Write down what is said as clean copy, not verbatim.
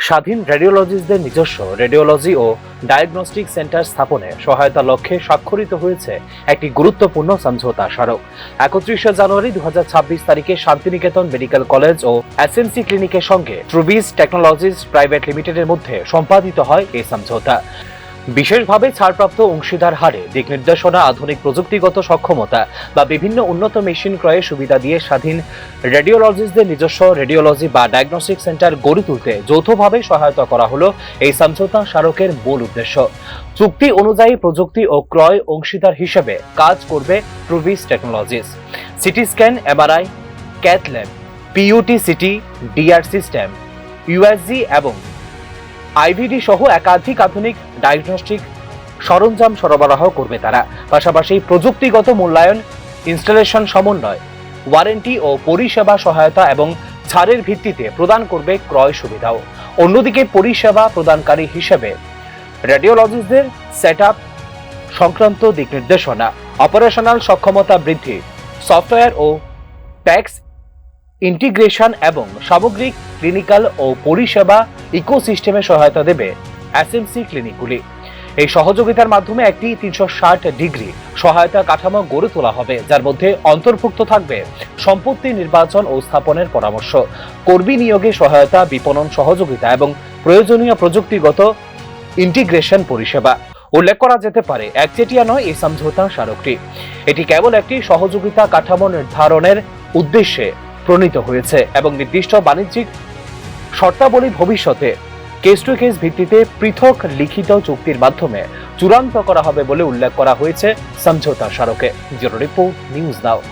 স্বাধীন রেডিওলজিস্টদের নিজস্ব রেডিওলজি ও diagnostic centre স্থাপনে সহায়তা লক্ষ্যে স্বাক্ষরিত হয়েছে একটি গুরুত্বপূর্ণ সমঝোতা স্মারক। 31 জানুয়ারি 2026 তারিখে শান্তিনিকেতন মেডিকেল কলেজ ও এসএমসি ক্লিনিকের সঙ্গে ট্রুবিস টেকনোলজিস প্রাইভেট লিমিটেডের মধ্যে সম্পাদিত হয় এই সমঝোতা। বিশেষভাবে ছাড়প্রাপ্ত অংশীদার হারে দিক নির্দেশনা, আধুনিক প্রযুক্তিগত সক্ষমতা বা বিভিন্ন উন্নত মেশিন ক্রয়ের সুবিধা দিয়ে স্বাধীন রেডিওলজিস্টদের নিজস্ব রেডিওলজি বা ডায়াগনস্টিক সেন্টার গড়ে তুলতে যৌথভাবে সহায়তা করা হলো এই সমঝোতা স্মারকের মূল উদ্দেশ্য। চুক্তি অনুযায়ী প্রযুক্তি ও ক্রয় অংশীদার হিসেবে কাজ করবে ট্রুবিস technologies. CT scan, MRI, cath lab, PET CT, DR system, USG এবং আইভিডি সহ একাধিক আধুনিক ডায়াগনস্টিক সরঞ্জাম সরবরাহ করবে তারা। পাশাপাশি প্রযুক্তিগত মূল্যায়ন, ইনস্টলেশন সমন্বয়, ওয়ারেন্টি ও পরিষেবা সহায়তা এবং ছাড়ের ভিত্তিতে প্রদান করবে ক্রয় সুবিধাও। অন্যদিকে পরিষেবা প্রদানকারী হিসেবে রেডিওলজিস্টদের সেটআপ সংক্রান্ত দিক নির্দেশনা, অপারেশনাল সক্ষমতা বৃদ্ধি, সফটওয়্যার ও ট্যাক্স ইন্টিগ্রেশন এবং সামগ্রিক ক্লিনিক্যাল ও পরিষেবা ইকোসিস্টেমে সহায়তা দেবে এসএমসি ক্লিনিকগুলি। এই সহযোগিতার মাধ্যমে একটি 360 ডিগ্রি সহায়তা কাঠামো গড়ে তোলা হবে, যার মধ্যে অন্তর্ভুক্ত থাকবে সম্পত্তি নির্বাচন ও স্থাপনের পরামর্শ, কর্মী নিয়োগে সহায়তা, বিপণন সহযোগিতা এবং প্রয়োজনীয় প্রযুক্তিগত ইন্টিগ্রেশন পরিষেবা। উল্লেখ করা যেতে পারে, একচেটিয়া নয় এই সমঝোতা স্মারকটি। এটি কেবল একটি সহযোগিতা কাঠামো নির্ধারণের উদ্দেশ্যে প্রণীত হয়েছে এবং নির্দিষ্ট বাণিজ্যিক শর্তাবলী ভবিষ্যতে কেস টু কেস ভিত্তিতে পৃথক লিখিত চুক্তির মাধ্যমে চূড়ান্ত করা হবে বলে উল্লেখ করা হয়েছে সমঝোতা স্মারকে। ব্যুরো রিপোর্ট, নিউজ নাও।